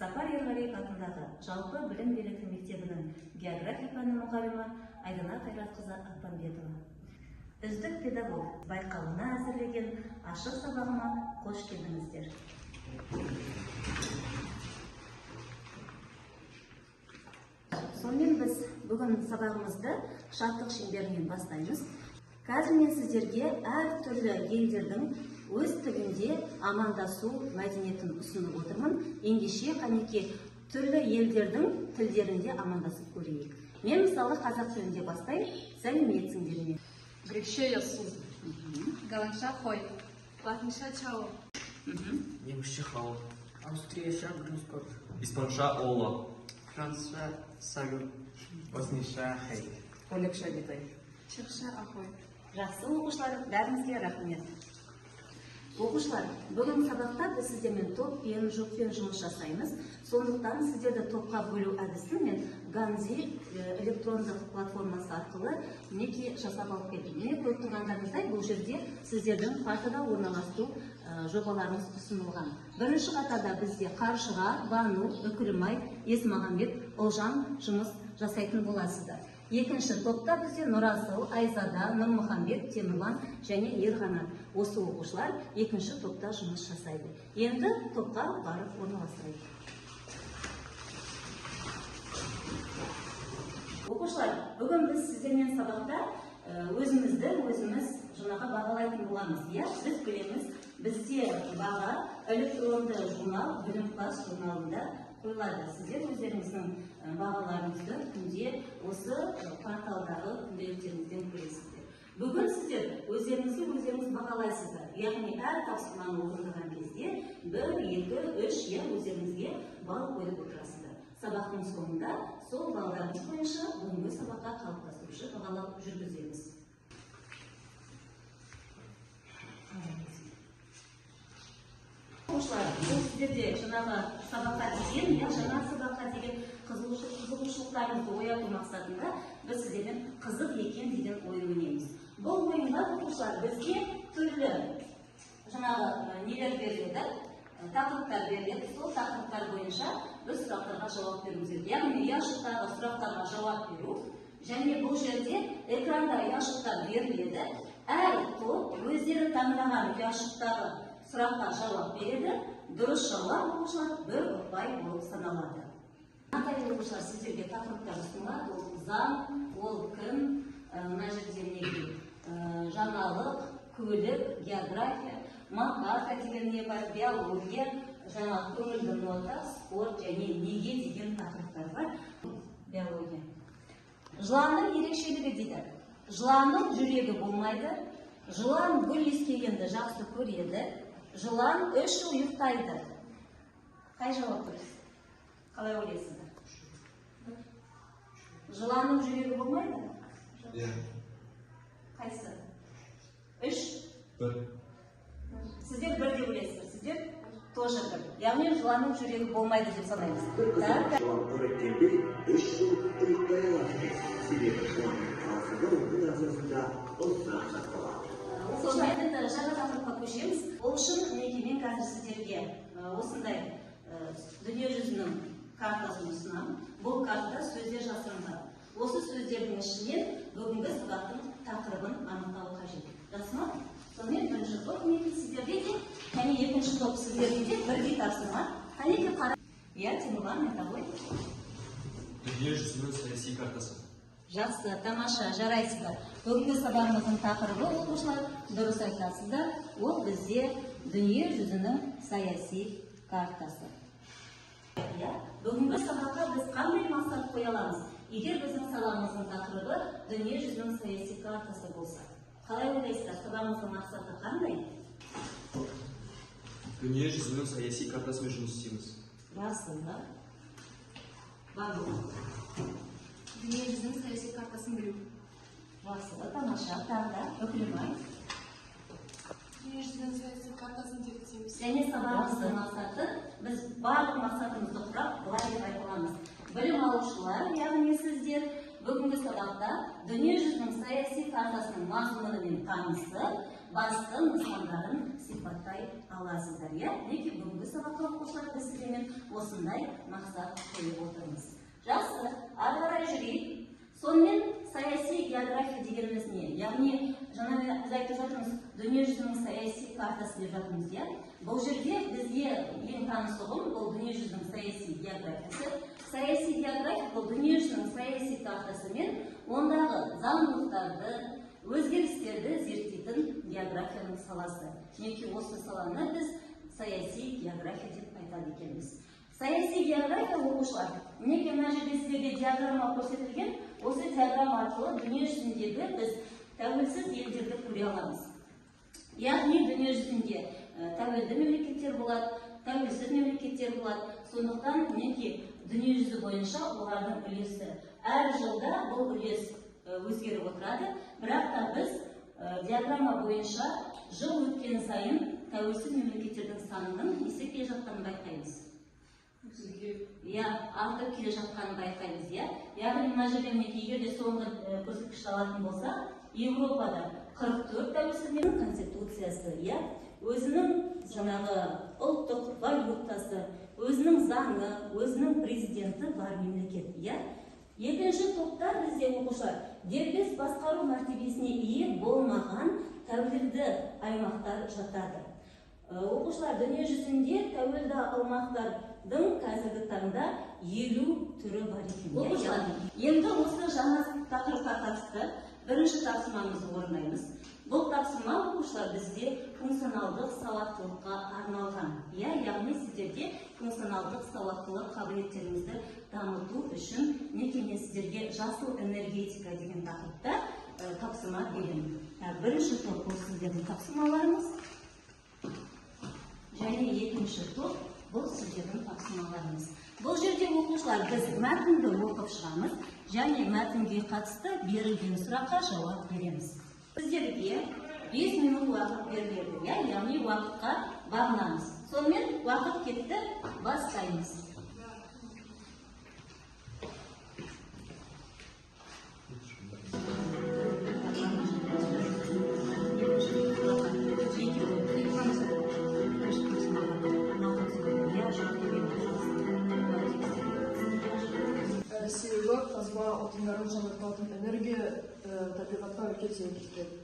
Сапар Ерғалиев атындағы жалпы білім беретін мектебінің география пәні мұғалімі Айдана Қайратқызы Апанбетова. Үздік педагог байқауына әзірлеген ашық сабағыма қош келдіңіздер. Сонымен біз бүгін сабағымызды шарттық шеңберінен бастаймыз. Қазір мен сіздерге әр түрлі елдердің өз тілінде амандасу мәдениетін ұсынып отырмын. Ендеше қанеке түрлі елдердің тілдерінде амандасып көрейік. Мен мысалы қазақ тілінде бастайын, сәлеметсіңдер ме? Грекше ясыз. Голландша хой. Латынша чао. Немісше хау. Австрияша грюскор. Испанша ола. Французша салют. Босниша хей. Полякша детай. Чехша ахой. Жақсы оқушылар, бәріңізге рахмет. Оқушылар, бүгін сабақта біз сіздермен топпен, жұппен жұмыс жасаймыз. Сондықтан сіздерді топқа бөлу әдісін мен Ганзи электрондық платформасы арқылы неке жасап алып келдім. Міне көріп тұрғандарыңыздай, бұл жерде сіздердің партада орналастыру жобаларыңыз ұсынылған. Бірінші қатарда бізде Қаршыға, Бану, Үкілімай, Есмағамбет, Олжан жұмыс жасайтын боласыздар. Екінші топта бізде Нұрасыл, Айзада, Нұрмұхамбет, Темірлан және Ерғанат. Осы оқушылар екінші топта жұмыс жасайды. Енді топқа барып орналастырайық. Оқушылар, бүгін біз сіздермен сабақта өзіміз жаңағы бағалайтын боламыз. Біз білеміз, бізде баға электронды журнал, білім класс журналында қойылады. Сіздер өздеріңіздің бағаларыңызды күнде осы порталдағы күнделіктеріңізден көресіздер. Бүгін сіздер өздеріңіз бағалайсыздар. Яғни әр тапсырманы орындаған кезде 1, 2, 3 өздеріңізге балл қойып отырасыздар. Сабақтың соңында сол балдарыңыз бойынша бүгінгі сабаққа қалыптастырушы бағалау жүргіземіз. Сіздерде жаңағы сабаққа деген, жаңа сабаққа деген қызығушылықтарыңызды ояту мақсатында біз сіздермен қызық екен деген ойын ойнаймыз. Бұл ойында оқушылар бізге түрлі жаңағы нелер беріледі, тақырыптар беріледі. Сол тақырыптар бойынша біз сұрақтарға жауап беруіміз керек. Яғни ұяшықтағы сұрақтарға жауап беру және бұл жерде экранда ұяшықтар беріледі. Әр топ өздері таңдаған ұяшықтағы сұраққа жауап береді. Дұрыс жауап оқушылар бір ұпай болып саналады. Мынандай оқушылар сіздерге тақырыптар ұсынылады. Ол заң, ол кім, мына жерде неге жаңалық, көлік, география, математика деген не бар, биология, жаңа көңілді нота, спорт және неге деген тақырыптар бар. Биология. Жыланның ерекшелігі дейді. Жыланның жүрегі болмайды. Жылан гүл иіскегенді жақсы көреді. Жылан 3 жыл ұйықтайды. Қай жауап дұрыс? Қалай ойлайсыздар? Жыланның жүрегі болмайды? Қайсы? 3? 1. Сіздер 1 деп ойлайсыздар. Сіздер тоже 1. Яғни жыланның жүрегі болмайды деп санаймыз. Жылан қоректенбей 3 жыл ұйықтай алады. Себебі жыланның қазығы оның ағзасында ұзақ сақталады. Енді жаңа тақырыпқа көшеміз. Ол үшін мен қазір сіздерге осындай дүниежүзінің картасын ұсынамын. Бұл картада сөздер жасырынған. Осы сөздердің ішінен бүгінгі сабақтың тақырыбын анықтау қажет. Жақсы ма? Сонымен бірінші топ сіздерге де, және екінші топ сіздерге де бірдей тапсырма. Қанеке қара. Темірлан, айта ғой. Дүниежүзінің саяси картасы. Жақсы, тамаша, жарайсыздар. Бүгінгі сабағымыздың тақырыбы оқушылар дұрыс айтасыздар. Ол бізде дүние жүзінің саяси картасы. Бүгінгі сабаққа біз қандай мақсат қоя аламыз? Егер біздің сабағымыздың тақырыбы дүние жүзінің саяси картасы болса, қалай ойлайсыздар? Сабағымыздың мақсаты қандай? Дүниежүзінің саяси картасымен жұмыс істейміз. Расында. Бар ма? Дүниежүзінің саяси картасын білу. Жақсы, тамаша, таңда, Үкілімай. Дүниежүзінің саяси картасын зерттейміз. Және сабағымыздың мақсаты, біз барлық мақсатымызды құрап, былай деп айтыламыз. Білім алушылар, яғни сіздер бүгінгі сабақта дүниежүзінің саяси картасының мазмұнымен танысып, басты нысандарын сипаттай аласыздар. Неге бүгінгі сабаққа оқушылар біз сіздермен осындай мақсат қойып отырмыз. Жақсы, ары қарай жүрейік. Сонымен саяси география дегеніміз не? Яғни, жаңа біз айтып жатырмыз, дүниежүзінің саяси картасы деп жатырмыз, иә? Бұл жерде бізге ең таныс ұғым бұл дүниежүзінің саяси географиясы. Саяси география бұл дүниежүзінің саяси картасы мен ондағы заңдылықтарды, өзгерістерді зерттейтін географияның саласы. Неге осы саланы біз саяси география деп айтады екенбіз. Саяси география оқушылар. Неге мына жерде сіздерге диаграмма көрсетілген? Осы диаграмма арқылы дүние жүзіндегі біз тәуелсіз елдерді көре аламыз. Яғни дүние жүзінде тәуелді мемлекеттер болады, тәуелсіз мемлекеттер болады. Сондықтан неге дүние жүзі бойынша олардың үлесі әр жылда бұл үлес өзгеріп отырады. Бірақ та біз диаграмма бойынша жыл өткен сайын тәуелсіз мемлекеттердің санының есеге келе жатқанын байқаймыз. Артып келе жатқанын байқаймыз. Яғни мына жерде егер де соңғы көрсеткішті алатын болса, Европада 44 тәуелсіз мемлекеттің конституциясы, өзінің жаңағы ұлттық валютасы, өзінің заңы, өзінің президенті бар мемлекет. Екінші топта бізде оқушылар дербес басқару мәртебесіне ие болмаған тәуелді аймақтар жатады. Оқушылар дүние жүзінде тәуелді аумақтардың қазіргі таңда 50 түрі бар екен. Оқушылар, енді осы жаңа тақырыпқа қатысты бірінші тапсырмамызды орындаймыз. Бұл тапсырма оқушылар бізде функционалдық сауаттылыққа арналған. Яғни сіздерге функционалдық сауаттылық қабілеттеріңізді дамыту үшін мен сіздерге жасыл энергетика деген тақырыпта тапсырма беремін. Бірінші топ бұл сіздердің тапсырмаларыңыз. Және екінші топ бұл сіздердің тапсырмаларыңыз. Бұл жерде оқушылар біз мәтінді оқып шығамыз және мәтінге қатысты берілген сұраққа жауап береміз. Сіздерге 5 минут уақыт беріледі, яғни уақытқа бағынамыз. Сонымен уақыт кетті, бастаймыз. Себебі қазба отындарын жаңартылатын энергия табиғатқа үлкен зиян келтіреді.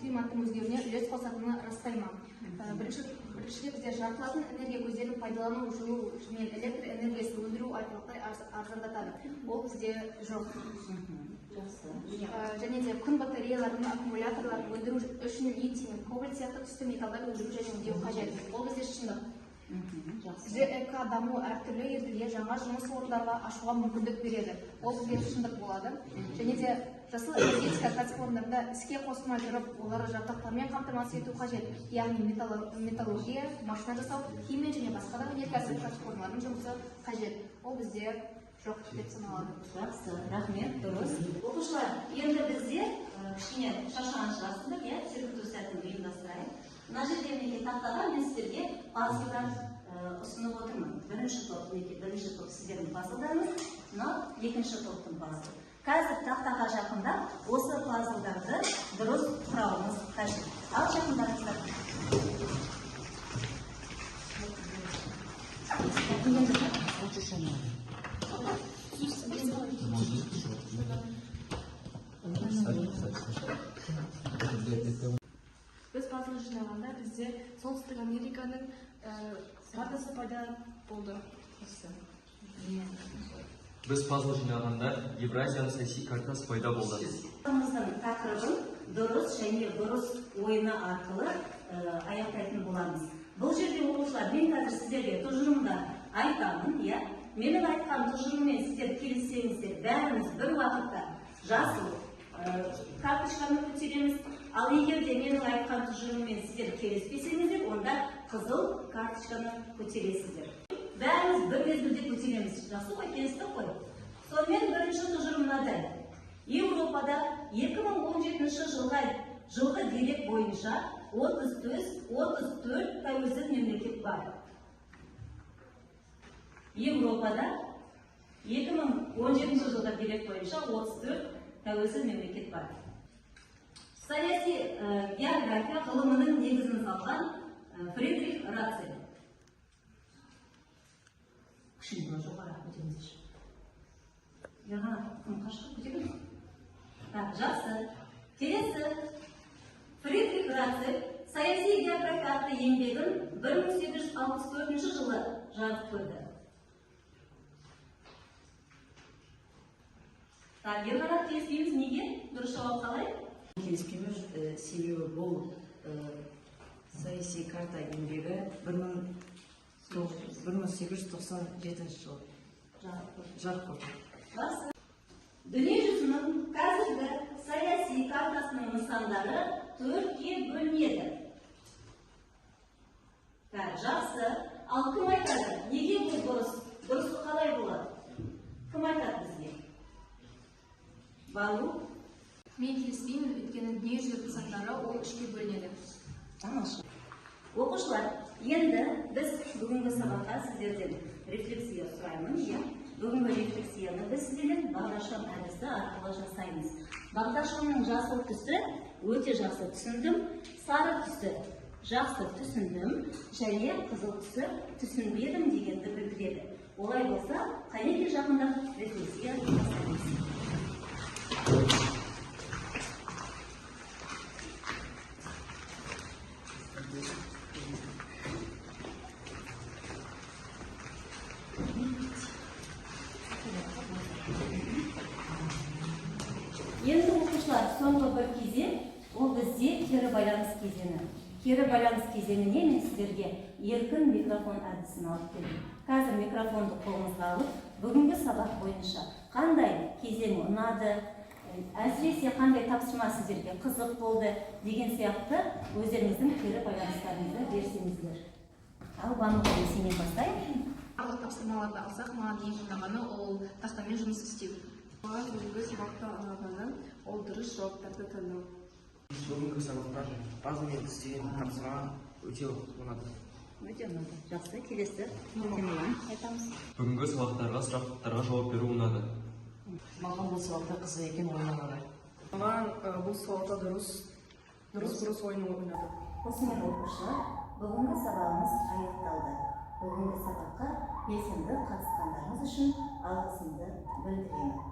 Климаттың өзгеруіне үлес қосатыны растаймын. Біріншіден біздер жартылатын энергия көздерін пайдалану, жылу мен электр энергиясын өндіру айтарлықтай арзандатады. Ол бізде жоқ. Және де күн батареяларын, аккумуляторларын өндіру үшін литий мен кобальт сияқты түсті металдар өндіру және өңдеу қажет. Ол бізде шындық. ЖЭК даму әртүрлі елдерге жаңа жұмыс орындарға ашуға мүмкіндік береді. Ол бізге шындық болады. Және де жасыл энергетика кәсіпорындарында іске қосылмай жүріп, оларды жабдықтармен қамтамасыз ету қажет. Яғни металлургия, машина жасау, химия және басқа да өнеркәсіп кәсіпорындарының жұмысы қажет. Ол бізде жоқ деп саналады. Жақсы, рахмет, дұрыс. Оқушылар, енді бізде кішкене шаршаған шығарсыздар, сүргіту сәтін ұйымдастырайық. Мына жерде тақтаға мен сіздерге пазлдар ұсынып отырмын. Бірінші топ сіздердің пазлдарыңыз, екінші топтың пазлы. Қазір тақтаға жақында осы пазлдарды дұрыс құрауымыз қажет. Ал жақындарыңыздар. Біз пазл жинағанда бізде Солтүстік Американың картасы пайда болды. Біз пазл жинағанда Евразияның саяси картасы пайда болды. Біздің тақырыбын дұрыс және бұрыс ойыны арқылы аяқтайтын боламыз. Бұл жерде оқушылар, мен қазір сіздерге тұжырымда айтамын, менің айтқан тұжырыммен сіздер келіссеңіздер, бәріміз бір уақытта жасыл карточканы көтереміз. Ал егер де менің айтқан тұжырыммен сіздер келіспесеңіздер, онда қызыл карточканы көтересіздер. Бәріміз бір мезгілде көтереміз. Жақсы ғой, келістік қой. Сонымен бірінші тұжырым мынадай. Еуропада 2017 жылғы дерек бойынша 34 тәуелсіз мемлекет бар. Еуропада 2017 жылғы дерек бойынша 34 тәуелсіз мемлекет бар. Саяси география ғылымының негізін салған Фридрих Рацель. Кішкене жоғары көтеріңіздерші. Яға кім қашқы көтеріңіз? Жақсы. Келесі. Фридрих Рацель саяси география атты еңбегін 1864 жылы жарық көрді. Егер ғана келіспейміз, неге? Дұрыс жауап қалай? Келіспейміз, себебі бұл саяси карта еңбегі 1897 жылы жарық көрді. Дүниежүзінің қазіргі саяси картасының нысандары 4-ке бөлінеді. Жақсы. Ал кім айтады? Неге бұл дұрыс? Дұрысы қалай болады? Кім айтады бізге? Балу? Мен келіспеймін, өйткені дүниежүзілік нысандары ол 3-ке бөлінеді. Тамаша. Оқушылар, енді біз бүгінгі сабаққа сіздерден рефлексия сұраймын. Бүгінгі рефлексияны біз сіздерден бағдаршам әдісі арқылы жасаймыз. Бағдаршамның жасыл түсі өте жақсы түсіндім, сары түсі жақсы түсіндім, және қызыл түсі түсінбедім дегенді білдіреді. Олай болса, қанеке жақында рефлексия жасаймыз. Енді оқушылар, соңғы бір кезең, ол бізде кері байланыс кезеңі. Кері байланыс кезеңіне мен сіздерге еркін микрофон әдісін алып келдім. Қазір микрофонды қолыңызға алып, бүгінгі сабақ бойынша қандай кезең ұнады, әсіресе қандай тапсырма сіздерге қызық болды деген сияқты өздеріңіздің кері байланыстарыңызды берсеңіздер. Ал Бануға сенен бастайын. Барлық тапсырмаларды алсақ, маған ең ұнағаны ол тақтамен жұмыс істеу. Маған бүгінгі сабақта ұнағаны ол дұрыс жауаптарды таңдау. Бүгінгі сабақта базамен істеген тапсырма өте ұнады. Өте ұнады. Жақсы, келесі Темірлан айтамыз. Бүгінгі сабақтарға сұрақтарға жауап беру ұнады. Маған бұл сабақта қызық екен ойнамады. Маған бұл сабақта дұрыс ойын ойнады. Осымен оқушылар, бүгінгі сабағымыз аяқталды. Бүгінгі сабаққа белсенді қатысқандарыңыз үшін алғысымды білдіремін.